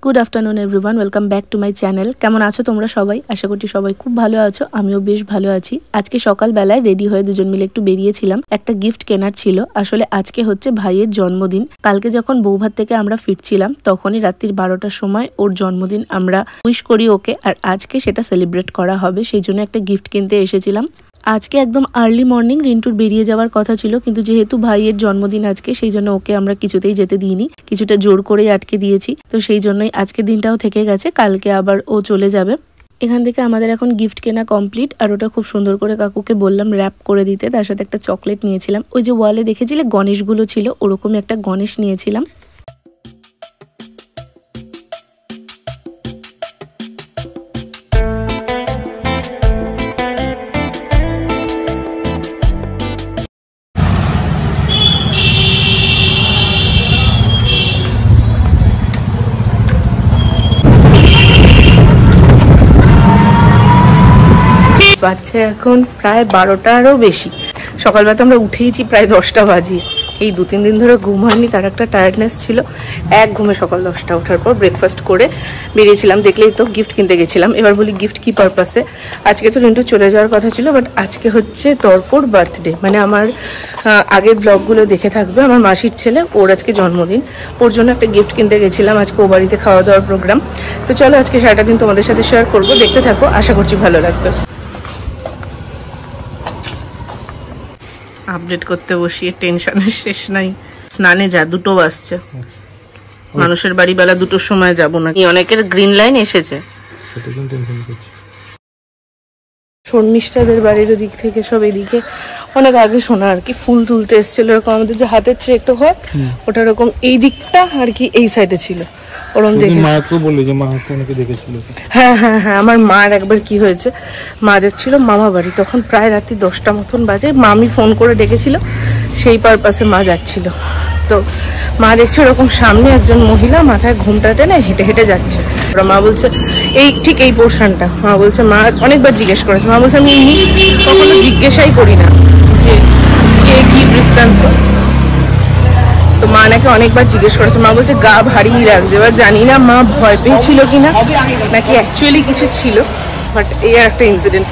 Good afternoon everyone, welcome back to my channel. কেমন আছো তোমরা সবাই? আশা করছি সবাই খুব ভালো আছো, আমিও বেশ ভালো আছি। আজকে সকালবেলায় রেডি হয়ে দুজন মিলে একটু বেরিয়েছিলাম, একটা গিফট কেনার ছিল। আসলে আজকে হচ্ছে ভাইয়ের জন্মদিন। কালকে যখন বৌভাত থেকে আমরা ফিরছিলাম তখনই রাত্রির 12টার সময় ওর জন্মদিন আমরা উইশ করি ওকে, আর আজকে সেটা সেলিব্রেট করা হবে, সেই জন্য একটা গিফট কিনতে এসেছিলাম। আজকে একদম আর্লি মর্নিং রিন্টুর বেরিয়ে যাওয়ার কথা ছিল, কিন্তু যেহেতু ভাইয়ের জন্মদিন আজকে, সেই জন্য ওকে আমরা কিছুতেই যেতে দিইনি, কিছুটা জোর করেই আটকে দিয়েছি। তো সেই জন্যই আজকের দিনটাও থেকে গেছে, কালকে আবার ও চলে যাবে। এখান থেকে আমাদের এখন গিফট কেনা কমপ্লিট, আর ওটা খুব সুন্দর করে কাকুকে বললাম র্যাপ করে দিতে। তার সাথে একটা চকলেট নিয়েছিলাম, ওই যে ওয়ালে দেখেছিলে গণেশগুলো ছিল, ওরকমই একটা গণেশ নিয়েছিলাম। বাচ্চা এখন প্রায় 12টারও বেশি। সকালবেলা তো আমরা উঠেইছি প্রায় 10টা বাজে। এই 2-3 দিন ধরে ঘুম হয়নি, তার একটা টায়ার্ডনেস ছিল। এক ঘুমে সকাল 10টা ওঠার পর ব্রেকফাস্ট করে বেরিয়েছিলাম। দেখলেই তো গিফট কিনতে গেছিলাম। এবার বলি গিফট কি পারপাসে। আজকে তো রিন্টু চলে যাওয়ার কথা ছিল, বাট আজকে হচ্ছে দর্পর বার্থডে, মানে আমার আগের ব্লগগুলো দেখে থাকবে, আমার মাসির ছেলে, ওর আজকে জন্মদিন। ওর জন্য একটা গিফট কিনতে গেছিলাম। আজকে ও বাড়িতে খাওয়া দাওয়ার প্রোগ্রাম। তো চলো আজকে সারাটা দিন তোমাদের সাথে শেয়ার করবো, দেখতে থাকো, আশা করছি ভালো লাগবে। আপডেট করতে বসিয়ে টেনশনের শেষ নাই। স্নানে যা 2টো বাজছে, মানুষের বাড়ি বেলা 2টোর সময় যাবো না। অনেকের গ্রিন লাইন এসেছে, শর্মিষ্ঠাদের বাড়ির দিক থেকে সব এদিকে অনেক আগে শোনা আর কি ফুল তুলতে এসেছিল। এরকম আমাদের যে হাতের চেয়ে একটু হয় ওটা এরকম এই দিকটা আর কি এই সাইডে ছিল, ওরকম দেখেছিল। হ্যাঁ হ্যাঁ হ্যাঁ, আমার মার একবার কি হয়েছে, মা যাচ্ছিল মামা বাড়ি, তখন প্রায় রাত্রি 10টা মতন বাজে। মামি ফোন করে ডেকেছিল, সেই পারপাসে মা যাচ্ছিল। তো মা দেখছে ওরকম সামনে একজন মহিলা মাথায় ঘুমটা টেনে হেঁটে হেঁটে যাচ্ছে। মা বলছে এই ঠিক এই পোর্শনটা। মা বলছে, মা অনেকবার জিজ্ঞেস করেছে, মা বলছে আমি এমনি কখনো জিজ্ঞাসাই করি না যে কে কি বৃত্তান্ত। তো মা নাকি অনেকবার জিজ্ঞেস করেছে। মা বলছে গা ভারী লাগছে। এবার জানি না মা ভয় পেয়েছিল কিনা নাকি অ্যাকচুয়ালি কিছু ছিল, বাট এই একটা ইনসিডেন্ট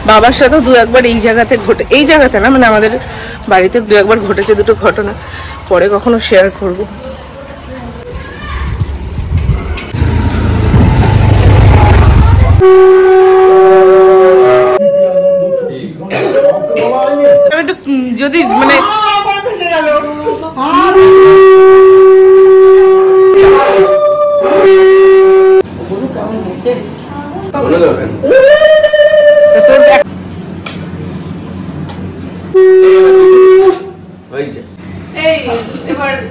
বাবার সাথেও 2-1বার এই জায়গাতে ঘটে, এই জায়গাতে না মানে আমাদের বাড়িতে 2-1বার ঘটেছে দুটো ঘটনা, পরে কখনো শেয়ার করবো। যদি মানে এবার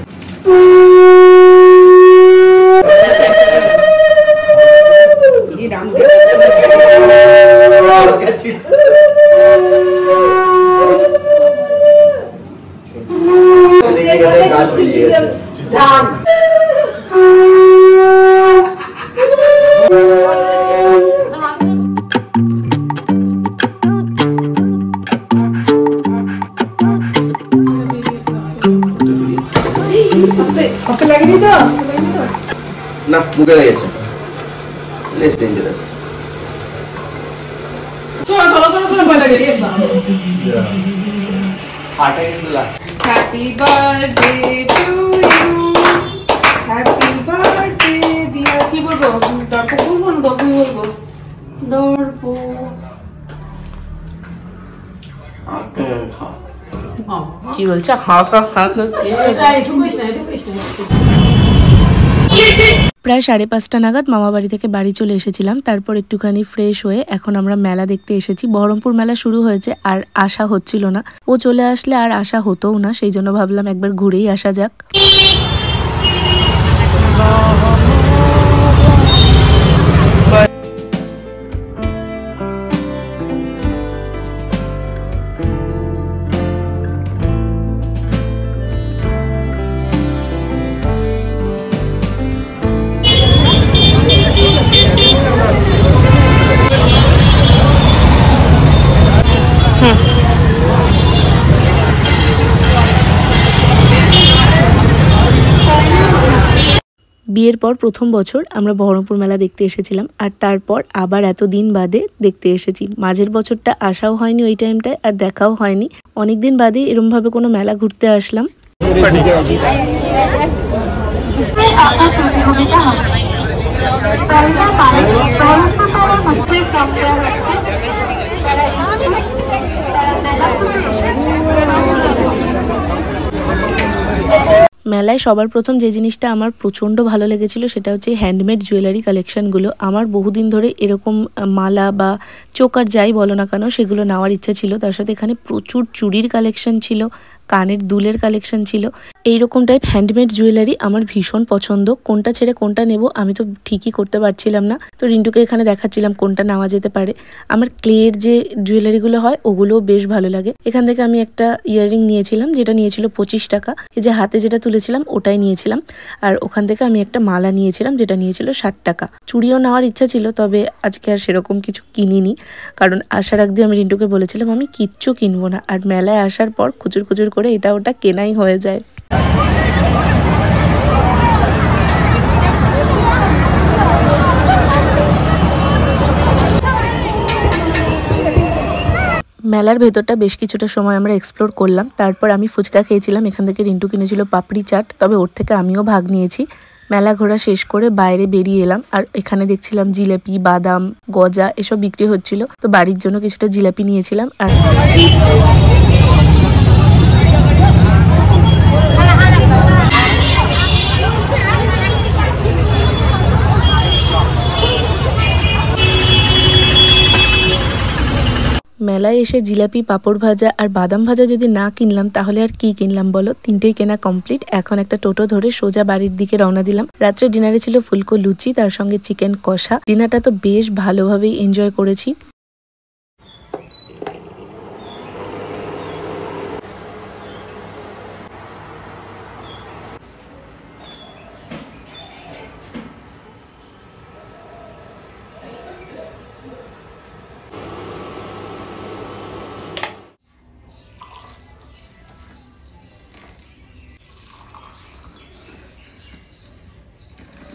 না মুখে লেগেছে, less dangerous. Happy birthday to you, happy birthday dear. কি বলবো, দর্প বলবো না দর্প বলবো? দর্প কি বলছে? প্রায় 5:30 নাগাদ মামা বাড়ি থেকে বাড়ি চলে এসেছিলাম। তারপর একটুখানি ফ্রেশ হয়ে এখন আমরা মেলা দেখতে এসেছি। বহরমপুর মেলা শুরু হয়েছে, আর আসা হচ্ছিল না। ও চলে আসলে আর আসা হতোও না, সেই জন্য ভাবলাম একবার ঘুরেই আসা যাক। বিয়ের পর প্রথম বছর আমরা বহরমপুর মেলা দেখতে এসেছিলাম, আর তারপর আবার এতদিন বাদে দেখতে এসেছি। মাঝের বছরটা আসাও হয়নি ওই টাইমটায়, আর দেখাও হয়নি। অনেকদিন বাদে এরমভাবে কোনো মেলা ঘুরতে আসলাম। মেলায় সবার প্রথম যে জিনিসটা আমার প্রচণ্ড ভালো লেগেছিল সেটা হচ্ছে হ্যান্ডমেড জুয়েলারি কালেকশনগুলো। আমার বহুদিন ধরে এরকম মালা বা চোকার যাই বলো না কেন সেগুলো নেওয়ার ইচ্ছা ছিল। তার সাথে এখানে প্রচুর চুড়ির কালেকশন ছিল, কানের দুলের কালেকশন ছিল। এইরকম টাইপ হ্যান্ডমেড জুয়েলারি আমার ভীষণ পছন্দ। কোনটা ছেড়ে কোনটা নেব আমি তো ঠিকই করতে পারছিলাম না। তো রিন্টুকে এখানে দেখাচ্ছিলাম কোনটা নেওয়া যেতে পারে। আমার ক্লের যে জুয়েলারিগুলো হয় ওগুলোও বেশ ভালো লাগে। এখান থেকে আমি একটা ইয়াররিং নিয়েছিলাম, যেটা নিয়েছিল 25 টাকা। এই যে হাতে যেটা তুলেছিলাম ওটাই নিয়েছিলাম। আর ওখান থেকে আমি একটা মালা নিয়েছিলাম, যেটা নিয়েছিল 60 টাকা। চুড়িও নেওয়ার ইচ্ছা ছিল, তবে আজকে আর সেরকম কিছু কিনিনি, কারণ আসার আগ দিয়ে আমি রিন্টুকে বলেছিলাম আমি কিচ্ছু কিনবো না। আর মেলায় আসার পর খুচুর খুচুর করে এটা ওটা কেনাই হয়ে যায়। মেলার ভেতরটা বেশ কিছুটা সময় আমরা এক্সপ্লোর করলাম। তারপর আমি ফুচকা খেয়েছিলাম। এখান থেকে রিন্টু কিনেছিল পাপড়ি চাট, তবে ওর থেকে আমিও ভাগ নিয়েছি। মেলা ঘোরা শেষ করে বাইরে বেরিয়ে এলাম, আর এখানে দেখছিলাম জিলাপি, বাদাম, গজা এসব বিক্রি হচ্ছিল। তো বাড়ির জন্য কিছুটা জিলাপি নিয়েছিলাম। আর মেলায় এসে জিলাপি, পাঁপড় ভাজা আর বাদাম ভাজা যদি না কিনলাম তাহলে আর কি কিনলাম বলো। তিনটেই কেনা কমপ্লিট। এখন একটা টোটো ধরে সোজা বাড়ির দিকে রওনা দিলাম। রাত্রে ডিনারে ছিল ফুলকো লুচি, তার সঙ্গে চিকেন কষা। ডিনারটা তো বেশ ভালোভাবেই এনজয় করেছি।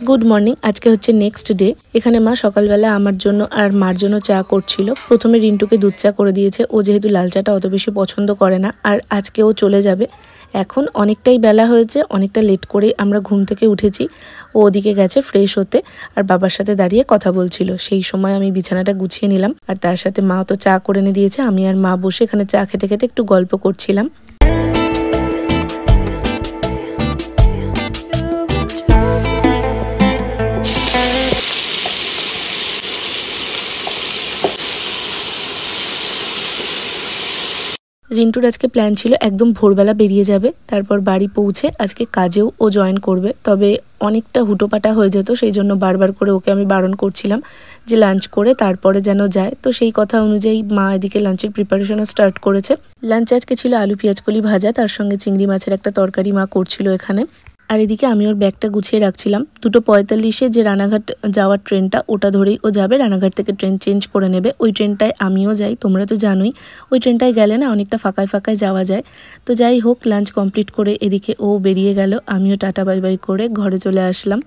Good morning. আজকে হচ্ছে নেক্সট ডে। এখানে মা সকালবেলা আমার জন্য আর মার জন্য চা করছিল। প্রথমে রিন্টুকে দুধ চা করে দিয়েছে, ও যেহেতু লাল চাটা অত বেশি পছন্দ করে না, আর আজকে ও চলে যাবে। এখন অনেকটাই বেলা হয়েছে, অনেকটা লেট করেই আমরা ঘুম থেকে উঠেছি। ও ওদিকে গেছে ফ্রেশ হতে, আর বাবার সাথে দাঁড়িয়ে কথা বলছিল। সেই সময় আমি বিছানাটা গুছিয়ে নিলাম, আর তার সাথে মা তো চা করে এনে দিয়েছে। আমি আর মা বসে এখানে চা খেতে খেতে একটু গল্প করছিলাম। রিন্টুর আজকে প্ল্যান ছিল একদম ভোরবেলা বেরিয়ে যাবে, তারপর বাড়ি পৌঁছে আজকে কাজেও ও জয়েন করবে। তবে অনেকটা হুটোপাটা হয়ে যেত, সেই জন্য বারবার করে ওকে আমি বারণ করছিলাম যে লাঞ্চ করে তারপরে যেন যায়। তো সেই কথা অনুযায়ী মা এদিকে লাঞ্চের প্রিপারেশনও স্টার্ট করেছে। লাঞ্চ আজকে ছিল আলু পেঁয়াজকলি ভাজা, তার সঙ্গে চিংড়ি মাছের একটা তরকারি মা করছিল এখানে। আর এদিকে আমি ওর ব্যাগটা গুছিয়ে রাখছিলাম। 2:45-এ যে রানাঘাট যাওয়ার ট্রেনটা, ওটা ধরেই ও যাবে। রানাঘাট থেকে ট্রেন চেঞ্জ করে নেবে। ওই ট্রেনটায় আমিও যাই, তোমরা তো জানোই। ওই ট্রেনটায় গেলে না অনেকটা ফাঁকায় ফাঁকায় যাওয়া যায়। তো যাই হোক, লাঞ্চ কমপ্লিট করে এদিকে ও বেরিয়ে গেল, আমিও টাটা বাই বাই করে ঘরে চলে আসলাম।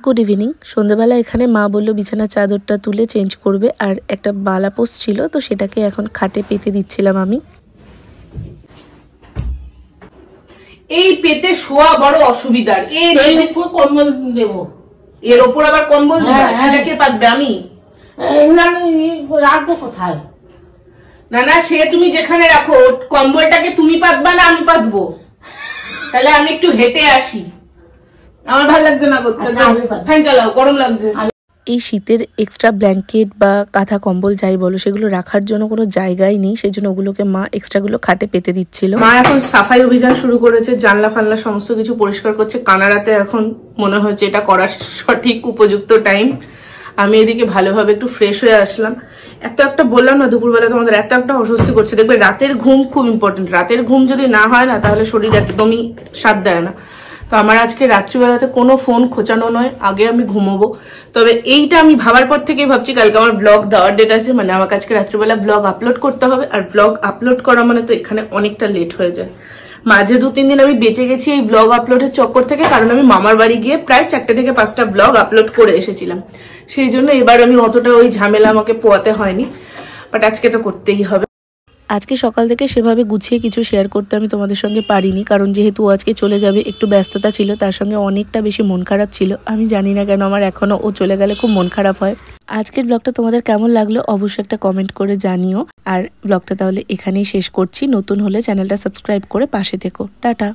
Good evening. সন্ধ্যাবেলা এখানে মা বললো বিছানার চাদরটা তুলে চেঞ্জ করবে, আর একটা বালাপোষ ছিল তো সেটাকে এখন খাটে পেতে দিচ্ছিলাম আমি। এই পেতে শোয়া বড় অসুবিধার। কম্বল দেব, এর ওপর আবার কম্বল দেব, সেটাকে পাতবে আমি রাখবো কোথায়? না না, সে তুমি যেখানে রাখো, কম্বলটাকে তুমি পাতবা না আমি পাতবো? তাহলে আমি একটু হেঁটে আসি, আমার ভালো লাগছে না করতে। ফ্যান চালাও, গরম লাগছে। এই শীতের এক্সট্রা ব্ল্যাঙ্কেট বা কাঁথা কম্বল যাই বলো, সেগুলো রাখার জন্য কোনো জায়গাই নেই, সেই জন্য ওগুলোকে মা এক্সট্রাগুলো খাটে পেতে দিচ্ছিল। মা এখন সাফাই অভিযান শুরু করেছে, জানলা ফানলা সমস্ত কিছু পরিষ্কার করছে। কানাডাতে এখন মনে হচ্ছে এটা করার সঠিক উপযুক্ত টাইম। আমি এদিকে ভালোভাবে একটু ফ্রেশ হয়ে আসলাম। এত একটা বললাম না দুপুরবেলা তোমাদের, এত একটা অস্বস্তি করছে। দেখবে রাতের ঘুম খুব ইম্পর্টেন্ট। রাতের ঘুম যদি না হয় না, তাহলে শরীর একদমই সাথ দেয় না। তো আমার আজকে রাত্রিবেলাতে কোনো ফোন খোঁচানো নয়, আগে আমি ঘুমোবো। তবে এইটা আমি ভাবার পর থেকেই ভাবছি কালকে আমার ব্লগ দেওয়ার ডেট আছে, মানে আমাকে আজকে রাত্রিবেলা ব্লগ আপলোড করতে হবে। আর ব্লগ আপলোড করা মানে তো এখানে অনেকটা লেট হয়ে যায়। মাঝে 2-3 দিন আমি বেঁচে গেছি এই ব্লগ আপলোডের চক্কর থেকে, কারণ আমি মামার বাড়ি গিয়ে প্রায় 4টে থেকে 5টা ব্লগ আপলোড করে এসেছিলাম। সেই জন্য এবার আমি অতটা ওই ঝামেলা আমাকে পোয়াতে হয়নি, বাট আজকে তো করতেই হবে। আজকে সকাল থেকে সেভাবে গুছিয়ে কিছু শেয়ার করতে আমি তোমাদের সঙ্গে পারিনি, কারণ যেহেতু আজকে চলে যাবে একটু ব্যস্ততা ছিল, তার সঙ্গে অনেকটা বেশি মন খারাপ ছিল। আমি জানি না কেন আমার এখনও ও চলে গেলে খুব মন খারাপ হয়। আজকের ব্লগটা তোমাদের কেমন লাগলো অবশ্যই একটা কমেন্ট করে জানিও। আর ব্লগটা তাহলে এখানেই শেষ করছি। নতুন হলে চ্যানেলটা সাবস্ক্রাইব করে পাশে থেকো। টাটা।